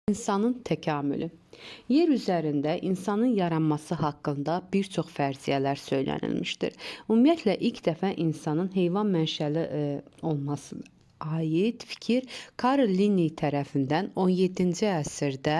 İnsanın təkamülü. Yer üzərində insanın yaranması haqqında bir çox fərziyyələr söylənilmişdir. Ümumiyyətlə ilk dəfə insanın heyvan mənşəli olması aid fikir Karl Linnej tərəfindən 17-ci əsrdə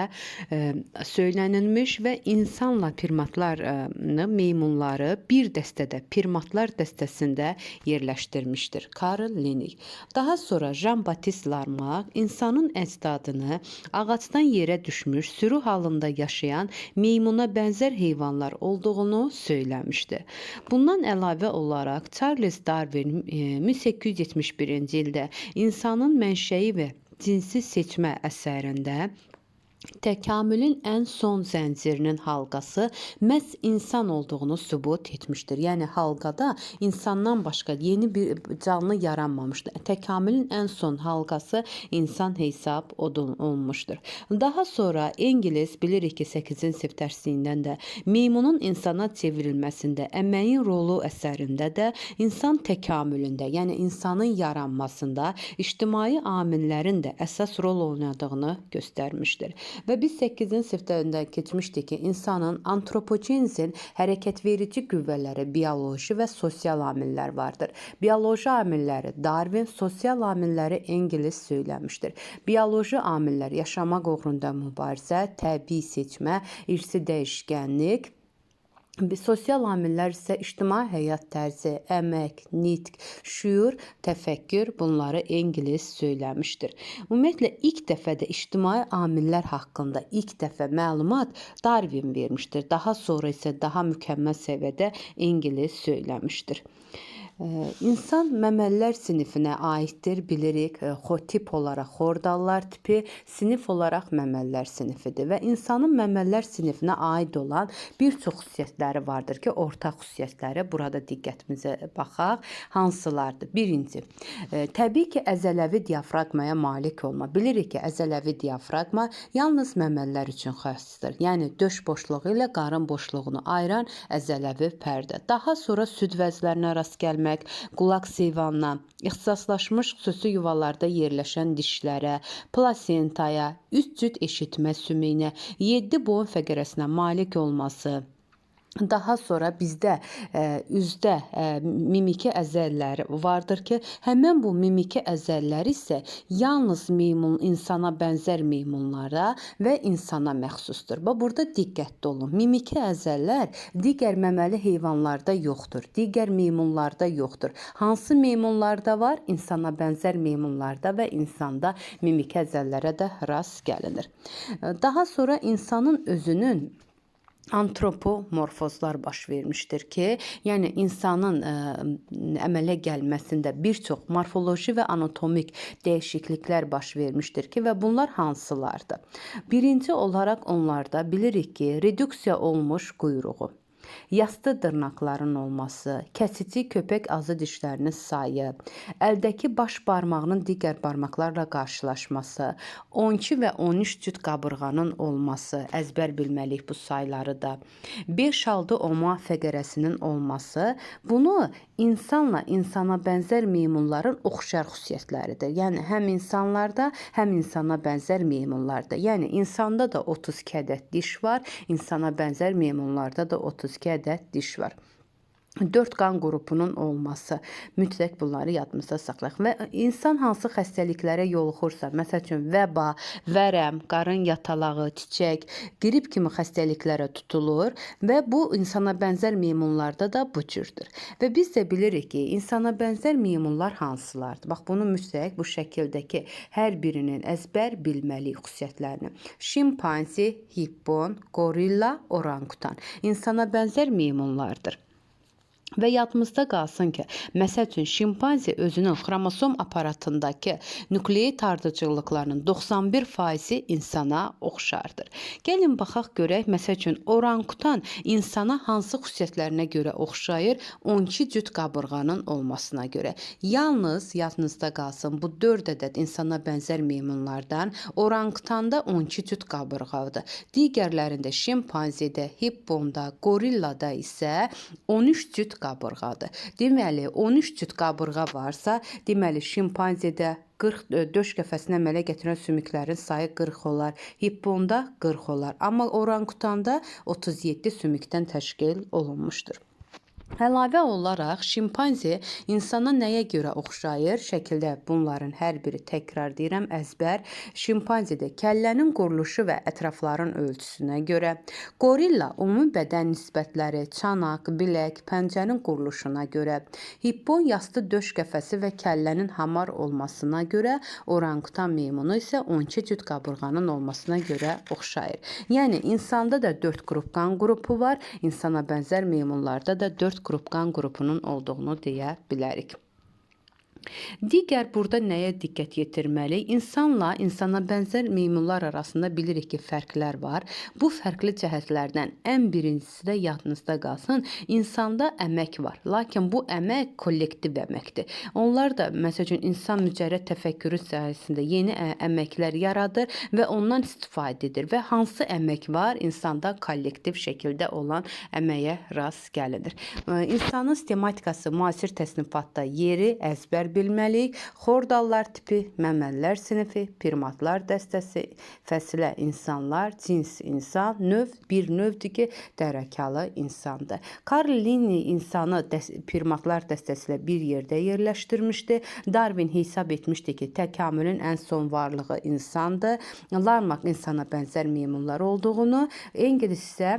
söylənilmiş və insanla primatlarını, meymunları bir dəstədə, primatlar dəstəsində yerləşdirmişdir. Karl Linnej. Daha sonra Jean-Baptiste Lamarck insanın əcdadını ağacdan yerə düşmüş, sürü halında yaşayan meymuna bənzər heyvanlar olduğunu söyləmişdi. Bundan əlavə olaraq Charles Darwin 1871-ci ildə İnsanın mənşəyi və cinsi seçmə əsərində təkamülün ən son zəncirinin halqası məhz insan olduğunu sübut etmişdir. Yəni halqada insandan başqa yeni bir canlı yaranmamışdır. Təkamülün ən son halqası insan hesab olunmuşdur. Daha sonra İngilis bilirik ki 8-ci sinif dərsindən də meymunun insana çevrilməsində əməyin rolu əsərində də insan təkamülündə, yəni insanın yaranmasında ictimai amillərin də əsas rol oynadığını göstərmişdir. Və biz 8-ci sinifdə keçmişdik ki, insanın antropogenezin hərəkətverici qüvvələri, bioloji və sosial amillər vardır. Bioloji amilləri Darwin, sosial amilləri İngilis söyləmişdir. Bioloji amillər yaşamaq uğrunda mübarizə, təbii seçmə, irsi dəyişkənlik, sosial amillər isə ictimai həyat tərzi, əmək, nitq, şüur, təfəkkür bunları İngilis söyləmişdir. Ümumiyyətlə ilk dəfə də ictimai amillər haqqında ilk dəfə məlumat Darwin vermişdir. Daha sonra isə daha mükəmməl səviyyədə İngilis söyləmişdir. İnsan məməlilər sinifinə aiddir, bilirik. Tip olaraq xordallar tipi, sinif olaraq məməlilər sinifidir və insanın məməlilər sinifinə aid olan bir çox xüsusiyyətləri vardır ki, ortaq xüsusiyyətləri burada diqqətimizə baxaq. Hansılardır? Birinci, təbii ki, əzələvi diafraqmaya malik olma. Bilirik ki, əzələvi diafraqma yalnız məməlilər üçün xasdır. Yəni döş boşluğu ilə qarın boşluğunu ayıran əzələvi pərdə. Daha sonra süd vəzlərinə rast gəlmək, qulaq seyvanına, ixtisaslaşmış xüsusi yuvalarda yerləşən dişlərə, plasentaya, üst cüt eşitmə sümüyünə, 7 boyun fəqərəsinə malik olması, daha sonra bizdə üzdə mimiki əzəlləri vardır ki, həmin bu mimiki əzəlləri isə yalnız insana bənzər meymunlara və insana məxsusdur. Burada diqqətli olun. Mimiki əzəllər digər məməli heyvanlarda yoxdur, digər meymunlarda yoxdur. Hansı meymunlarda var? İnsana bənzər meymunlarda və insanda mimiki əzəllərə də rast gəlinir. Daha sonra insanın özünün antropomorfozlar baş vermişdir ki, yəni insanın əmələ gəlməsində bir çox morfoloji və anatomik dəyişikliklər baş vermişdir ki, və bunlar hansılardır? Birinci olaraq onlarda bilirik ki, reduksiya olmuş quyruğu, yastı dırnaqların olması, kəsici köpək azı dişlərinin sayı, əldəki baş barmağının digər barmaqlarla qarşılaşması, 12 və 13 cüt qabırğanın olması, əzbər bilməliyik bu sayları da, 5-6 oma fəqərəsinin olması, bunu insanla insana bənzər meymunların oxşar xüsusiyyətləridir. Yəni həm insanlarda, həm insana bənzər meymunlarda. Yəni insanda da 32 ədəd diş var, insana bənzər meymunlarda da 32 ədəd diş var. 4 qan qrupunun olması. Mütləq bunları yadımızda saxlayaq. Və insan hansı xəstəliklərə yoluxursa, məsəl üçün vəba, vərəm, qarın yatalağı, çiçək, qrip kimi xəstəliklərə tutulur və bu insana bənzər meymunlarda da bu cürdür. Və biz də bilirik ki, insana bənzər meymunlar hansılardır? Bax, bunu mütləq bu şəkildəki hər birinin əzbər bilməliyik xüsusiyyətlərini. Şimpanzi, hippon, gorilla, orangutan. İnsana bənzər meymunlardır. Və yadımızda qalsın ki, məsəl üçün şimpanzi özünün xromosom aparatındakı nukleid ardıcıllıqlarının 91% insana oxşardır. Gəlin baxaq görək, məsəl üçün orangutan insana hansı xüsusiyyətlərinə görə oxşayır? 12 cüt qabırğanın olmasına görə. Yalnız yadınızda qalsın, bu 4 ədəd insana bənzər meymunlardan orangutanda 12 cüt qabırğadır. Digərlərində şimpanzidə, hipponda, gorillada isə 13 cüt qabırğadır. Deməli, 13 cüt qabırğa varsa, deməli şimpanzedə 40 döş qəfəsini əmələ gətirən sümüklərin sayı 40 olar. Hipponda 40 olar. Amma orangutanda 37 sümükdən təşkil olunmuşdur. Əlavə olaraq şimpanze insana nəyə görə oxşayır? Şəkildə bunların hər biri, təkrar deyirəm, əzbər. Şimpanzedə kəllənin quruluşu və ətrafların ölçüsünə görə, gorilla ümumi bədən nisbətləri, çanaq, bilək, pəncənin quruluşuna görə, hippon yastı döş qəfəsi və kəllənin hamar olmasına görə, orangutan meymunu isə 12 cüt qabırğanın olmasına görə oxşayır. Yəni insanda da 4 qrup qan qrupu var, insana bənzər meymunlarda da 4 qrup qan qrupunun olduğunu deyə bilərik. Digər burada nəyə diqqət yetirməli? İnsanla insana bənzər meymunlar arasında bilirik ki, fərqlər var. Bu fərqli cəhətlərdən ən birincisi də yadınızda qalsın, insanda əmək var. Lakin bu əmək kollektiv əməkdir. Onlar da, məsəl üçün, insan mücərrəd təfəkkürü sayəsində yeni əməklər yaradır və ondan istifadə edir. Və hansı əmək var? İnsanda kollektiv şəkildə olan əməyə rast gəlinir. İnsanın sistematikası müasir təsnifatda yeri əzbər bilməliyik. Xordallar tipi, məməlilər sinifi, primatlar dəstəsi, fəsilə insanlar, cins insan, növ bir növdür ki, dərəkalı insandır. Karl Linne insanı primatlar dəstəsi ilə bir yerdə yerləşdirmişdi. Darwin hesab etmişdi ki, təkamülün ən son varlığı insandır. Lamarck insana bənzər meymunlar olduğunu, Engels isə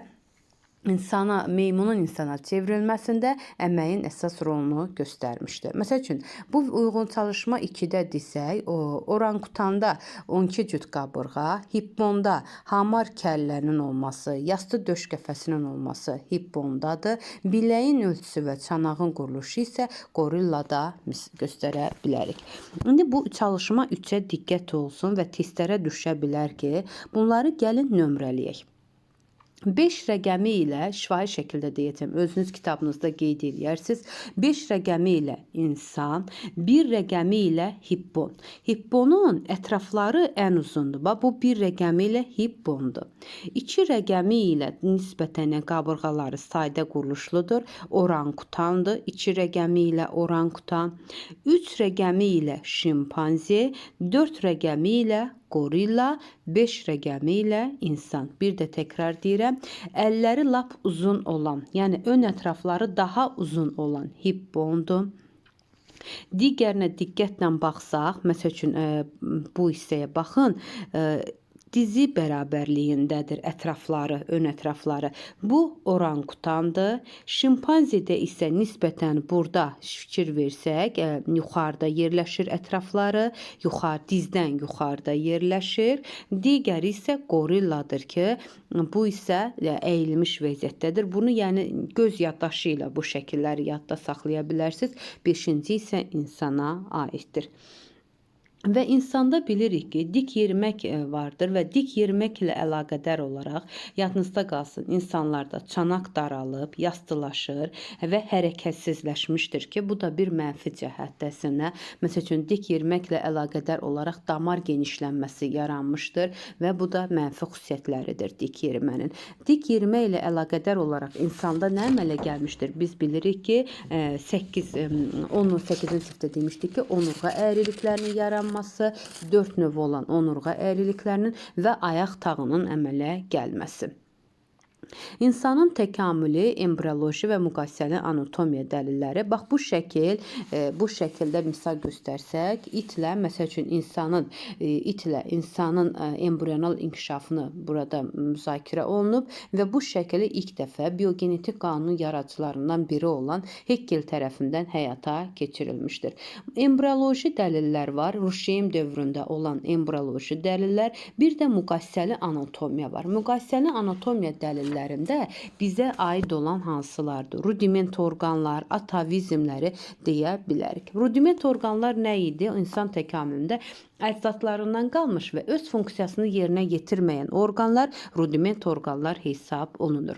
meymunun insana çevrilməsində əməyin əsas rolunu göstərmişdir. Məsəl üçün, bu uyğun çalışma 2-də desək, orangutanda 12 cüt qabırğa, hipponda hamar kəllənin olması, yastı döş qəfəsinin olması hippondadır. Biləyin ölçüsü və çanağın quruluşu isə gorillada göstərə bilərik. İndi bu çalışma 3-ə diqqət olsun və testlərə düşə bilər ki, bunları gəlin nömrələyək. 5 rəqəmi ilə, şifahi şəkildə deyəcəm, özünüz kitabınızda qeyd edərsiniz. 5 rəqəmi ilə insan, 1 rəqəmi ilə hippon. Hipponun ətrafları ən uzundur. Bu 1 rəqəmi ilə hippondur. 2 rəqəmi ilə nisbətən qabırğaları sayda quruluşludur. Orangutandır. 2 rəqəmi ilə orangutan. 3 rəqəmi ilə şimpanze. 4 rəqəmi ilə gorilla, 5 rəqəmi ilə insan. Bir də təkrar deyirəm, əlləri lap uzun olan, yəni ön ətrafları daha uzun olan hippondur. Digərinə diqqətlə baxsaq, məsəl üçün bu hissəyə baxın, dizi bərabərliyindədir ətrafları, ön ətrafları. Bu orangutandır. Şimpanzedə isə nisbətən burada fikir versək, yuxarıda yerləşir ətrafları, dizdən yuxarıda yerləşir. Digəri isə gorilladır ki, bu isə əyilmiş vəziyyətdədir. Bunu yəni göz yaddaşı ilə bu şəkilləri yadda saxlaya bilərsiniz. 5-ci isə insana aiddir. Və insanda bilirik ki, dik yerimək vardır və dik yerimək ilə əlaqədar olaraq yadınızda qalsın, insanlarda çanaq daralıb, yastılaşır və hərəkətsizləşmişdir ki, bu da bir mənfi cəhətdəsinə. Məsəl üçün, dik yeriməklə əlaqədar olaraq damar genişlənməsi yaranmışdır və bu da mənfi xüsusiyyətləridir dik yerimənin. Dik yerimə ilə əlaqədar olaraq insanda nə əmələ gəlmişdir? Biz bilirik ki, 8-ci sinifdə demişdik ki, onurğa əyriliklərinin yaranması, 4 növ olan onurğa əyriliklərinin və ayaq tağının əmələ gəlməsi. İnsanın təkamülü, embrioloji və müqayisəli anatomiya dəlilləri. Bax, bu şəkildə misal göstərsək, itlə, məsəl üçün, insanın embrional inkişafını burada müzakirə olunub və bu şəkili ilk dəfə biogenetik qanun yaradıcılarından biri olan Haeckel tərəfindən həyata keçirilmişdir. Embrioloji dəlillər var, Rusheim dövründə olan embrioloji dəlillər, bir də müqayisəli anatomiya var. Müqayisəli anatomiya dəlillərində bizə aid olan hansılardır? Rudiment orqanlar, atavizmləri deyə bilərik. Rudiment orqanlar nə idi? İnsan təkamülündə əcdadlarından qalmış və öz funksiyasını yerinə yetirməyən orqanlar rudiment orqanlar hesab olunur.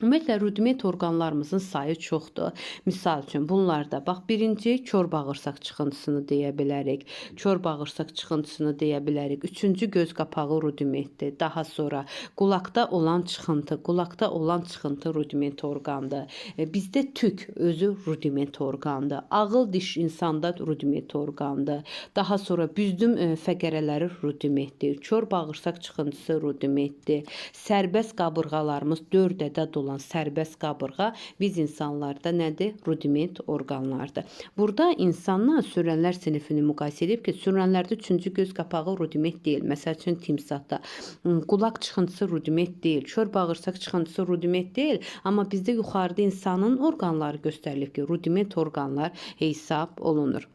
Ümumiyyətlə rudiment orqanlarımızın sayı çoxdur. Misal üçün bunlarda bax birinci kor bağırsaq çıxıntısını deyə bilərik. Kor bağırsaq çıxıntısını deyə bilərik. Üçüncü göz qapağı rudimentdir. Daha sonra qulaqda olan çıxıntı, qulaqda olan çıxıntı rudiment orqandır. Bizdə tük özü rudiment orqandır. Ağıl diş insanda rudiment orqandır. Daha sonra büzdüm fəqərələri rudimentdir. Kor bağırsaq çıxıntısı rudimentdir. Sərbəst qabırğalarımız 4 ədəd olan sərbəst qabırğa biz insanlarda nədir? Rudiment orqanlardır. Burada insanlar sürünənlər sinifini müqayisə edib ki, sürünənlərdə üçüncü göz qapağı rudiment deyil. Məsəl üçün timsahda qulaq çıxıntısı rudiment deyil, kör bağırsaq çıxıntısı rudiment deyil, amma bizdə yuxarıda insanın orqanları göstərilib ki, rudiment orqanlar hesab olunur.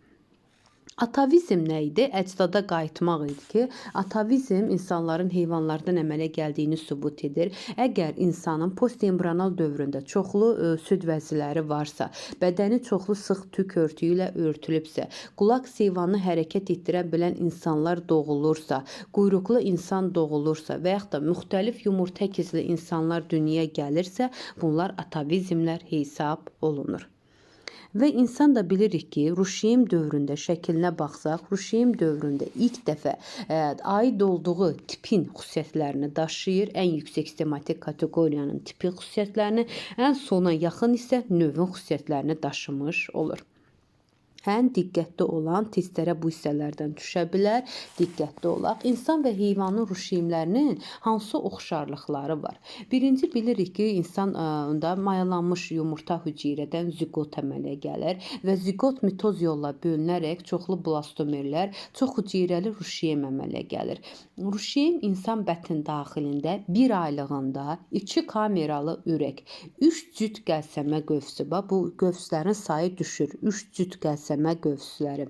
Atavizm nə idi? Əcdada qayıtmaq idi ki, atavizm insanların heyvanlardan əmələ gəldiyini sübut edir. Əgər insanın postembrional dövründə çoxlu süd vəziləri varsa, bədəni çoxlu sıx tük örtüyü ilə örtülübsə, qulaq heyvanı hərəkət etdirə bilən insanlar doğulursa, quyruqlu insan doğulursa və yaxud da müxtəlif yumurta əkizli insanlar dünyaya gəlirsə, bunlar atavizmlər hesab olunur. Və insan da bilirik ki, Ruşeym dövründə şəklinə baxsaq, Ruşeym dövründə ilk dəfə aid olduğu tipin xüsusiyyətlərini daşıyır. Ən yüksək sistematik kateqoriyanın tipi xüsusiyyətlərini, ən sona yaxın isə növün xüsusiyyətlərini daşımış olur. Ən diqqətli olan testlərə bu hissələrdən düşə bilər. Diqqətli olaq. İnsan və heyvanın ruşeymlərinin hansı oxşarlıqları var? Birinci bilirik ki, insanda mayalanmış yumurta hüceyrədən zigot əmələ gəlir və zigot mitoz yolla bölünərək çoxlu blastomerlər, çox hüceyrəli ruşeym əmələ gəlir. Ruşeym insan bətin daxilində 1 aylığında 2 kameralı ürək, 3 cüt qəlsəmə qövsü, bu qövslərin sayı düşür. 3 cüt qəlsəmə qövsləri,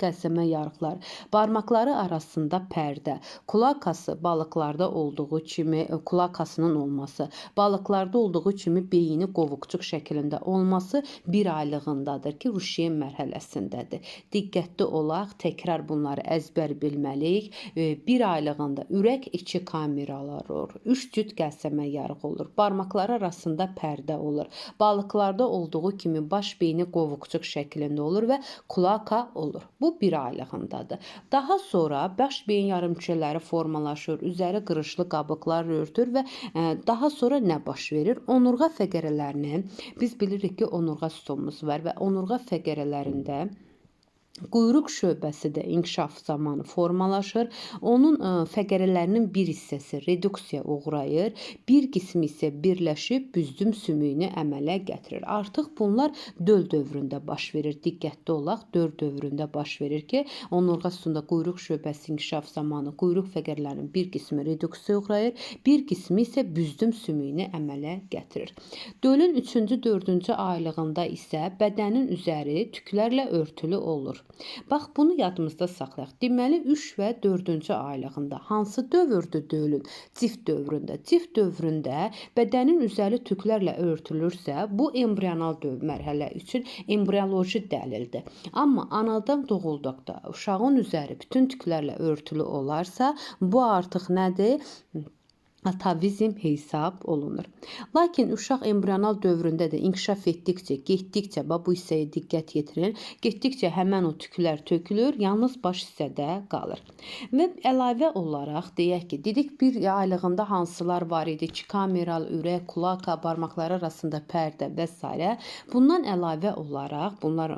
qəlsəmə yarıqları, barmaqları arasında pərdə, kulaq kası balıqlarda olduğu kimi, kulaq kasının olması, balıqlarda olduğu kimi beyni qovuqcuq şəklində olması 1 aylığındadır ki, ruşeym mərhələsindədir. Diqqətli olaq, təkrar bunları əzbər bilməliyik. 1 aylığında ürək 2 kameralar olur, 3 cüt qəlsəmə yarıq olur, barmaqları arasında pərdə olur, balıqlarda olduğu kimi baş beyni qovuqcuq şəklində olur və kulaka olur. Bu 1 aylığındadır. Daha sonra baş beyin yarımkürələri formalaşır, üzəri qırışlı qabıqlar örtür və daha sonra nə baş verir? Onurğa fəqərələrinin, biz bilirik ki, onurğa sistemimiz var və onurğa fəqərələrində quyruq şöbəsi də inkişaf zamanı formalaşır. Onun fəqərələrinin bir hissəsi reduksiyaya uğrayır, bir qismi isə birləşib büzdüm sümüyünü əmələ gətirir. Artıq bunlar döl dövründə baş verir. Diqqətli olaq, döl dövründə baş verir ki, onurğa sistemində quyruq şöbəsi inkişaf zamanı quyruq fəqərələrinin bir qismi reduksiyaya uğrayır, bir qismi isə büzdüm sümüyünü əmələ gətirir. Dölün 3-cü, 4-cü aylığında isə bədənin üzəri tüklərlə örtülü olur. Bax, bunu yadımızda saxlayaq. Deməli, 3 və 4-cü aylığında hansı dövrdür dölün? Cift dövründə. Cift dövründə bədənin üzəri tüklərlə örtülürsə, bu embrional mərhələ üçün embrioloji dəlildir. Amma anadan doğulduqda uşağın üzəri bütün tüklərlə örtülü olarsa, bu artıq nədir? Atavizm hesab olunur. Lakin uşaq embrional dövründə də inkişaf etdikcə, getdikcə, bu hissəyə diqqət yetirin, getdikcə həmən o tüklər tökülür, yalnız baş hissədə qalır. Və əlavə olaraq deyək ki, dedik 1 aylığında hansılar var idi? 2 kameralı ürək, kulaq, barmaqları arasında pərdə və s. Bundan əlavə olaraq, bunlar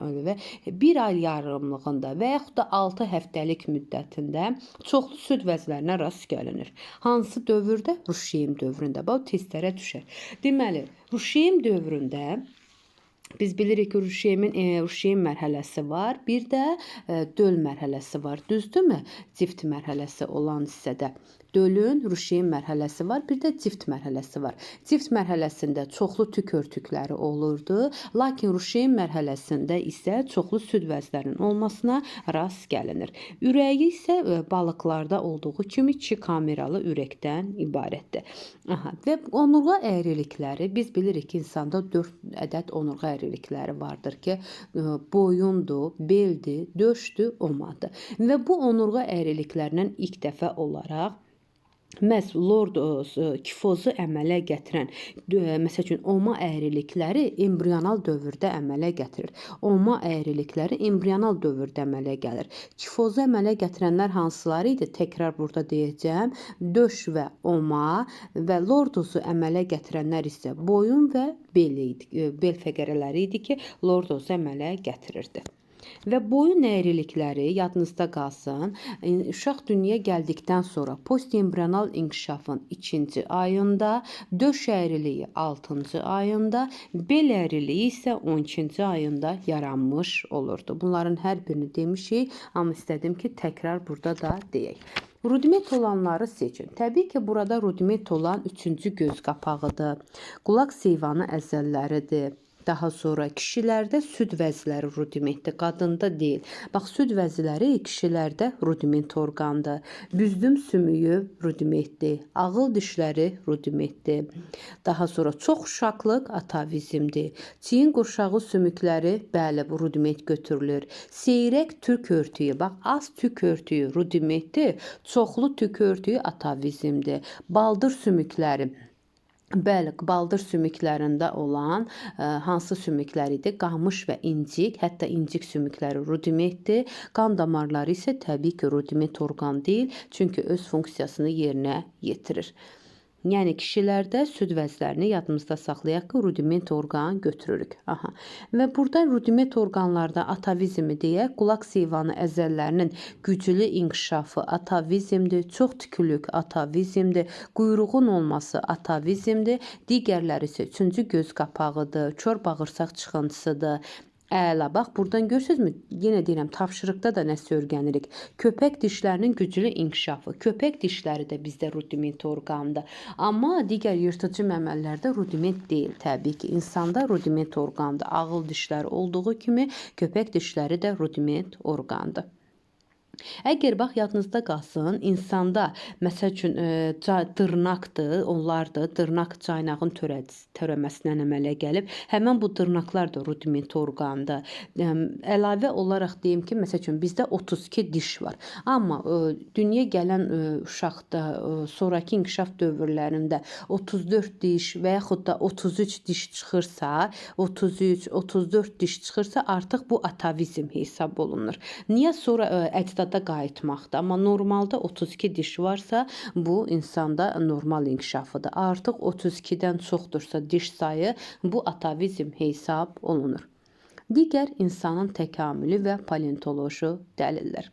1 ay yarımlığında və yaxud da 6 həftəlik müddətində çoxlu süd vəzlərinə rast gəlinir. Hansı dövrdə? Ruşeym dövründə. Bu testlərə düşər. Deməli, Ruşeym dövründə biz bilirik ki, Ruşeym mərhələsi var, bir də döl mərhələsi var. Düzdürmü? Cift mərhələsi olan hissədə. Dölün Ruşeym mərhələsi var, bir də cift mərhələsi var. Cift mərhələsində çoxlu tük örtükləri olurdu, lakin Ruşeym mərhələsində isə çoxlu süd vəzlərinin olmasına rast gəlinir. Ürəyi isə balıqlarda olduğu kimi 2 kameralı ürəkdən ibarətdir. Və onurğa əyrilikləri, biz bilirik ki, insanda 4 ədəd onurğa əyrilikləri vardır ki, boyundur, beldir, döşdür, omadır. Və bu onurğa əyriliklərindən ilk dəfə olaraq məhz lord kifozu əmələ gətirən, məsəl üçün oma əyrilikləri embrional dövrdə əmələ gətirir. Oma əyrilikləri embrional dövrdə əmələ gəlir. Kifozu əmələ gətirənlər hansıları idi? Təkrar burada deyəcəm. Döş və oma və lordozu əmələ gətirənlər isə boyun və bel idi, bel fəqərələri idi ki, lordozu əmələ gətirirdi. Və boyun əyrilikləri yadınızda qalsın. Uşaq dünyaya gəldikdən sonra postembrional inkişafın 2-ci ayında, döş əyriliyi 6-cı ayında, bel əyriliyi isə 12-ci ayında yaranmış olurdu. Bunların hər birini demişik, amma istədim ki, təkrar burada da deyək. Rudiment olanları seçin. Təbii ki, burada rudiment olan 3-cü göz qapağıdır. Qulaq seyvanı əzəlləridir. Daha sonra kişilərdə süd vəzləri rudimentdir, qadında deyil. Bax, süd vəzləri kişilərdə rudiment orqandır. Büzdüm sümüyü rudimentdir. Ağıl dişləri rudimentdir. Daha sonra çox uşaqlıq atavizmdir. Çiyin qurşağı sümükləri, bəli, bu rudiment götürülür. Seyrək tük örtüyü, bax, az tük örtüyü rudimentdir. Çoxlu tük örtüyü atavizmdir. Baldır sümükləri, bəli, baldır sümüklərində olan hansı sümüklər idi? Qamış və incik, hətta incik sümükləri rudimentdir. Qan damarları isə təbii ki, rudiment orqan deyil, çünki öz funksiyasını yerinə yetirir. Yəni kişilərdə süd vəzlərini yadımızda saxlayaq ki, rudiment orqan götürürük. Aha. Və burada rudiment orqanlarda atavizmi deyək, qulaq seyvanı əzəllərinin güclü inkişafı atavizmdir, çox tükülük atavizmdir, quyruğun olması atavizmdir, digərləri isə 3-cü göz qapağıdır, kör bağırsaq çıxıntısıdır. Əla, bax, buradan görürsünüzmü? Yenə deyirəm, tapşırıqda da nəsə öyrənirik. Köpək dişlərinin güclü inkişafı. Köpək dişləri də bizdə rudiment orqandır. Amma digər yırtıcı məməlilərdə rudiment deyil. Təbii ki, insanda rudiment orqandır. Ağıl dişləri olduğu kimi köpək dişləri də rudiment orqandır. Əgər bax yadınızda qalsın, insanda məsəl üçün dırnaqdır, onlardır, dırnaq caynağın törəməsindən əmələ gəlib. Həmin bu dırnaqlar da rudiment orqandır. Əlavə olaraq deyim ki, məsəl üçün bizdə 32 diş var. Amma dünyaya gələn uşaqda sonrakı inkişaf dövrlərində 34 diş və yaxud da 33 diş çıxırsa, 33, 34 diş çıxırsa artıq bu atavizm hesab olunur. Niyə? Sonra əcdada qayıtmaqda. Amma normalda 32 diş varsa, bu insanda normal inkişafıdır. Artıq 32-dən çoxdursa diş sayı, bu atavizm hesab olunur. Digər insanın təkamülü və paleontoloji dəlillər.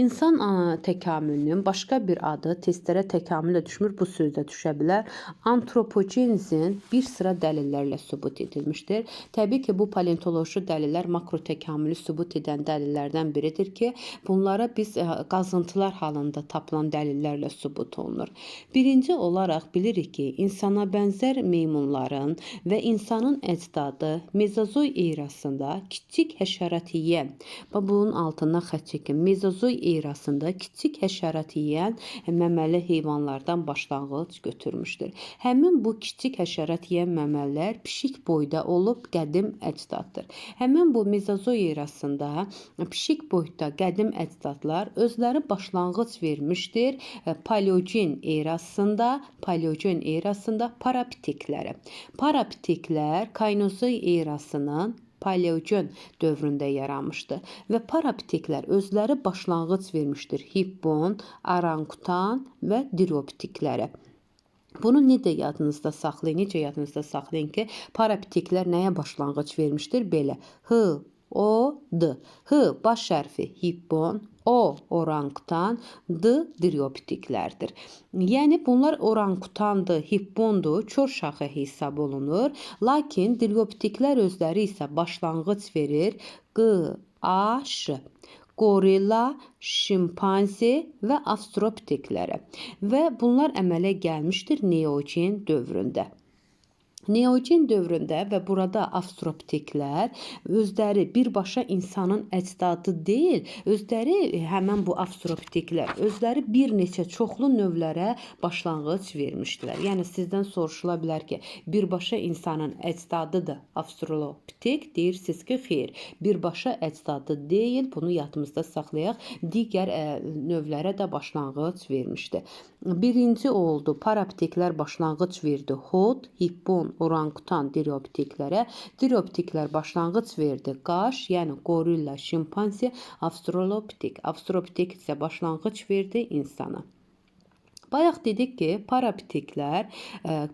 İnsan təkamülünün başqa bir adı, testlərə təkamülə düşmür, bu sözdə düşə bilər. Antropogenizin bir sıra dəlillərlə sübut edilmişdir. Təbii ki, bu paleontoloji dəlillər makro təkamülü sübut edən dəlillərdən biridir ki, bunlara biz qazıntılar halında tapılan dəlillərlə sübut olunur. Birinci olaraq bilirik ki, insana bənzər meymunların və insanın əcdadı Mezozoy erasında kiçik həşərat yeyən, bunun altından xətt çəkin, Mezozoy erasında kiçik həşərat yeyən məməli heyvanlardan başlanğıc götürmüşdür. Həmin bu kiçik həşərat yeyən məməlilər pişik boyda olub qədim əcdaddır. Həmin bu Mezozoy erasında pişik boyda qədim əcdadlar özləri başlanğıc vermişdir Paleogen erasında parapiteklərə. Parapiteklər Kainozoy erasının Paleogen dövründə yaranmışdı və parapiteklər özləri başlanğıc vermişdir hippon, orangutan və diroptiklərə. Bunu necə yadınızda saxlayın ki, parapiteklər nəyə başlanğıc vermişdir? Belə, H, O, D. H baş hərfi hippon, O orangutan, D diroptiklərdir. Yəni bunlar orangutandır, hippondur, kör şaxə hesab olunur. Lakin diroptiklər özləri isə başlanğıc verir Q, A, Ş. Gorilla, şimpanze və avstropiteklərə və bunlar əmələ gəlmişdir Neogen dövründə. Neogen dövründə və burada avstropteklər özləri birbaşa insanın əcdadı deyil, özləri həmin bu avstropteklər özləri bir neçə çoxlu növlərə başlanğıc vermişdilər. Yəni sizdən soruşula bilər ki, birbaşa insanın əcdadıdır avstroptek, deyirsiniz ki, xeyr, birbaşa əcdadı deyil, bunu yadımızda saxlayaq, digər növlərə də başlanğıc vermişdi. Birinci oldu, parapteklər başlanğıc verdi hot, hippon, orangutan, diriopteklərə. Diriopteklər başlanğıc verdi qaş, yəni gorilla, şimpanze, avstraloptek. Avstroptek isə başlanğıc verdi insana. Bayaq dedik ki, parapteklər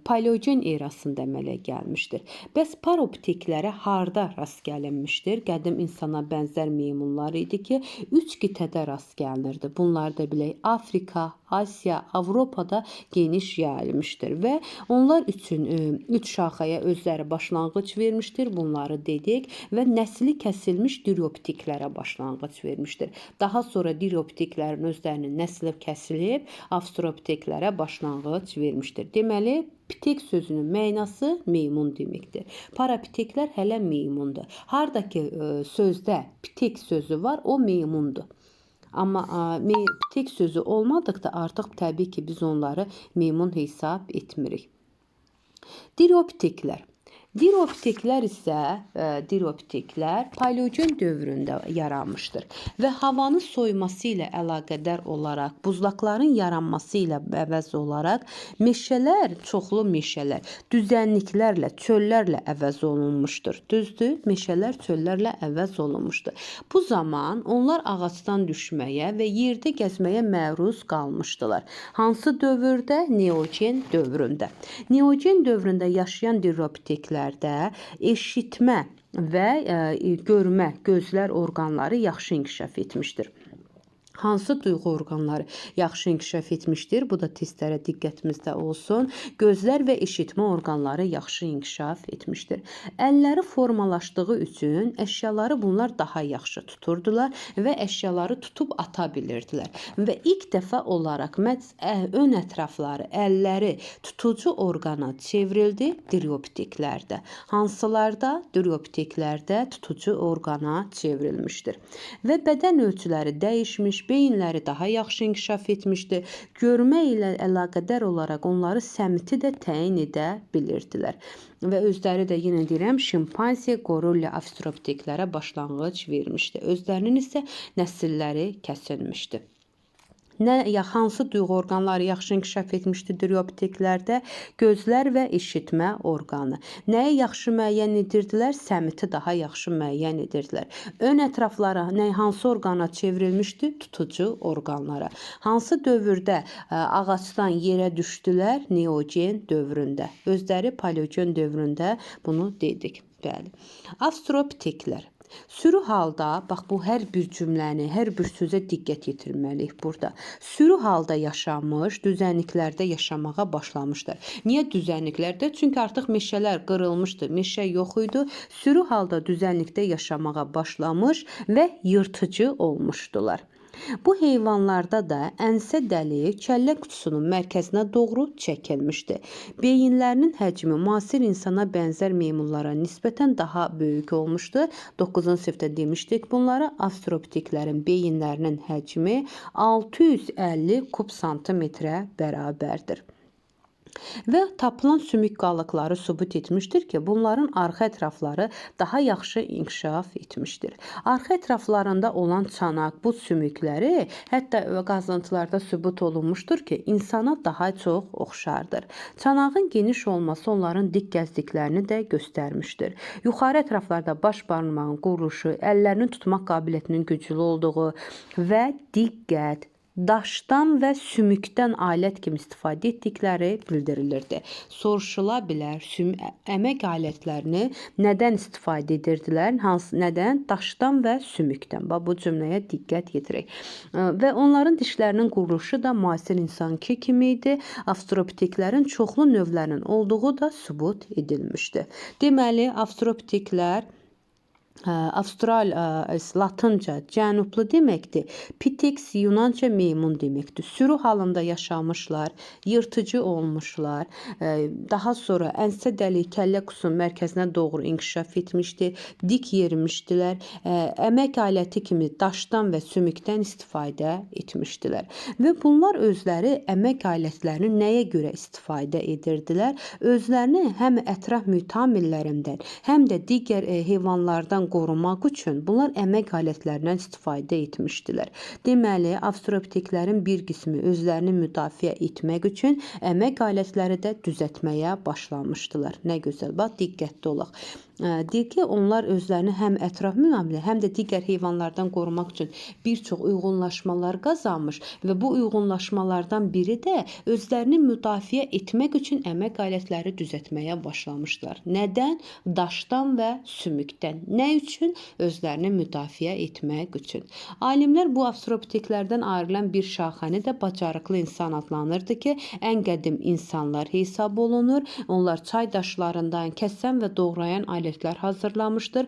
paleogen erasında əmələ gəlmişdir. Bəs parapteklərə harda rast gəlinmişdir? Qədim insana bənzər meymunlar idi ki, 3 qitədə rast gəlinirdi. Bunlar da bilək Afrika, Asiya, Avropada geniş yayılmışdır və onlar üçün 3 şaxaya özləri başlanğıc vermişdir. Bunları dedik və nəsli kəsilmiş diriopteklərə başlanğıc vermişdir. Daha sonra diriopteklərin özlərinin nəsli kəsilib avstropteklərə başlanğıc vermişdir. Deməli, ptek sözünün mənası meymun deməkdir. Parapteklər hələ meymundur. Hardakı sözdə ptek sözü var, o meymundur. Amma ptek sözü olmadıqda artıq təbii ki, biz onları meymun hesab etmirik. Diriopteklər. Diriopteklər isə paleogen dövründə yaranmışdır və havanın soyuması ilə əlaqədar olaraq, buzlaqların yaranması ilə əvəz olaraq meşələr, çoxlu meşələr düzənliklərlə, çöllərlə əvəz olunmuşdur. Düzdür? Meşələr çöllərlə əvəz olunmuşdur. Bu zaman onlar ağacdan düşməyə və yerdə gəzməyə məruz qalmışdılar. Hansı dövrdə? Neogen dövründə. Neogen dövründə yaşayan diriopteklər eşitmə və görmə, gözlər orqanları yaxşı inkişaf etmişdir. Hansı duyğu orqanları yaxşı inkişaf etmişdir? Bu da testlərə diqqətimizdə olsun. Gözlər və eşitmə orqanları yaxşı inkişaf etmişdir. Əlləri formalaşdığı üçün əşyaları bunlar daha yaxşı tuturdular və əşyaları tutub ata bilirdilər. Və ilk dəfə olaraq ön ətrafları, əlləri tutucu orqana çevrildi diriopteklərdə. Hansılarda? Diriopteklərdə tutucu orqana çevrilmişdir. Və bədən ölçüləri dəyişmiş, beyinləri daha yaxşı inkişaf etmişdi. Görmə ilə əlaqədar olaraq onları səmti də təyin edə bilirdilər. Və özləri də yenə deyirəm, şimpanze, gorilla, avstropteklərə başlanğıc vermişdi. Özlərinin isə nəsilləri kəsilmişdi. Hansı duyğu orqanları yaxşı inkişaf etmişdi diriopteklərdə? Gözlər və eşitmə orqanı. Nəyi yaxşı müəyyən edirdilər? Səmiti daha yaxşı müəyyən edirdilər. Ön ətraflara hansı orqana çevrilmişdi? Tutucu orqanlara. Hansı dövrdə ağacdan yerə düşdülər? Neogen dövründə. Özləri paleogen dövründə bunu dedik. Bəli. Avstropteklər. Sürü halda, bax bu hər bir cümləni, hər bir sözə diqqət yetirməliyik burada. Sürü halda yaşamış, düzənliklərdə yaşamağa başlamışlar. Niyə düzənliklərdə? Çünki artıq meşələr qırılmışdı, meşə yox idi. Sürü halda düzənlikdə yaşamağa başlamış və yırtıcı olmuşdular. Bu heyvanlarda da ənsə dəlik kəllə qutusunun mərkəzinə doğru çəkilmişdi. Beyinlərinin həcmi müasir insana bənzər meymunlara nisbətən daha böyük olmuşdu. 9-cu sinifdə demişdik bunlara. Avstropteklərin beyinlərinin həcmi 650 kub santimetrə bərabərdir. Və tapılan sümük qalıqları sübut etmişdir ki, bunların arxa ətrafları daha yaxşı inkişaf etmişdir. Arxa ətraflarında olan çanaq, bu sümükləri hətta qazıntılarda sübut olunmuşdur ki, insana daha çox oxşardır. Çanağın geniş olması onların dik gəzdiklərini də göstərmişdir. Yuxarı ətraflarda baş barmağın quruluşu, əllərini tutmaq qabiliyyətinin güclü olduğu və diqqət, daşdan və sümükdən alət kimi istifadə etdikləri bildirilirdi. Soruşula bilər, əmək alətlərini nədən istifadə edirdilər? Nədən? Daşdan və sümükdən. Bu cümləyə diqqət yetirək. Və onların dişlərinin quruluşu da müasir insanki kimi idi. Avstropteklərin çoxlu növlərinin olduğu da sübut edilmişdi. Deməli, avstropteklər Avstral latınca cənublu deməkdir. Pitex Yunanca meymun deməkdir. Sürü halında yaşamışlar, yırtıcı olmuşlar. Daha sonra ensə dəlik kəllə qusunun mərkəzinə doğru inkişaf etmişdi. Dik yerimişdilər. Əmək aləti kimi daşdan və sümükdən istifadə etmişdilər. Və bunlar özləri əmək alətlərini nəyə görə istifadə edirdilər? Özlərini həm ətraf mühit amillərindən, həm də digər heyvanlardan qorumaq üçün bunlar əmək alətlərindən istifadə etmişdilər. Deməli, avstralopiteklərin bir qismi özlərini müdafiə etmək üçün əmək alətləri də düzəltməyə başlamışdılar. Nə gözəl, bax, diqqətli olaq. Deyir ki, onlar özlərini həm ətraf müamilə, həm də digər heyvanlardan qorumaq üçün bir çox uyğunlaşmalar qazanmış və bu uyğunlaşmalardan biri də özlərini müdafiə etmək üçün əmək alətləri düzəltməyə başlamışlar. Nədən? Daşdan və sümükdən. Nə üçün? Özlərini müdafiə etmək üçün. Alimlər bu avstralopiteklərdən ayrılan bir şaxəni də bacarıqlı insan adlanırdı ki, ən qədim insanlar hesab olunur. Onlar çay daşlarından kəsən və doğrayan alətlər hazırlamışdır.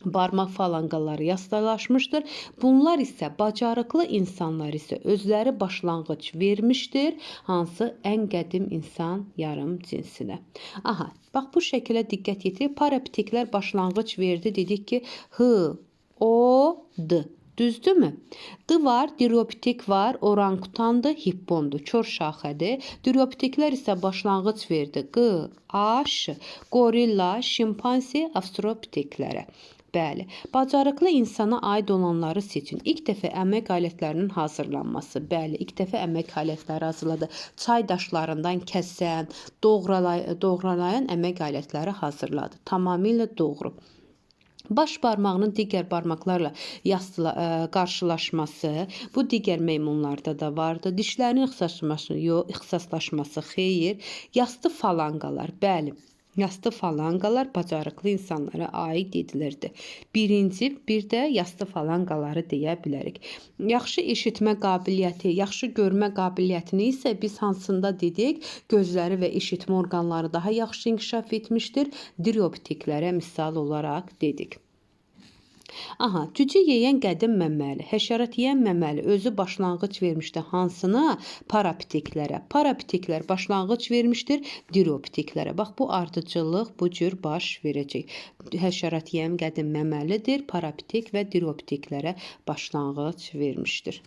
Barmaq falanqaları yastalaşmışdır. Bunlar isə bacarıqlı insanlar isə özləri başlanğıc vermişdir. Hansı? Ən qədim insan yarım cinsinə. Aha, bax bu şəkilə diqqət yetirək. Parapiteklər başlanğıc verdi. Dedik ki, H, O, D. Düzdürmü? D var, Diropitek var, orangutandır, hippondur, kör şaxədir. Diropiteklər isə başlanğıc verdi. Q, A, Ş, gorilla, şimpansi, avstralopiteklərə. Bəli, bacarıqlı insana aid olanları seçin. İlk dəfə əmək alətlərinin hazırlanması. Bəli, ilk dəfə əmək alətləri hazırladı. Çay daşlarından kəsən, doğralayan əmək alətləri hazırladı. Tamamilə doğru. Baş barmağının digər barmaqlarla qarşılaşması bu digər meymunlarda da vardı. Dişlərinin ixtisaslaşması xeyr. Yastı falanqalar, bəli. Yastı falanqalar bacarıqlı insanlara aid edilirdi. Birinci, bir də yastı falanqaları deyə bilərik. Yaxşı eşitmə qabiliyyəti, yaxşı görmə qabiliyyətini isə biz hansında dedik? Gözləri və eşitmə orqanları daha yaxşı inkişaf etmişdir. Diropiteklərə misal olaraq dedik. Aha, cücə yeyən qədim məməli, həşərat yeyən məməli özü başlanğıc vermişdi hansına? Parapiteklərə. Parapiteklər başlanğıc vermişdir diropiteklərə. Bax, bu ardıcıllıq bu cür baş verəcək. Həşərat yeyən qədim məməlidir, parapitek və diropiteklərə başlanğıc vermişdir.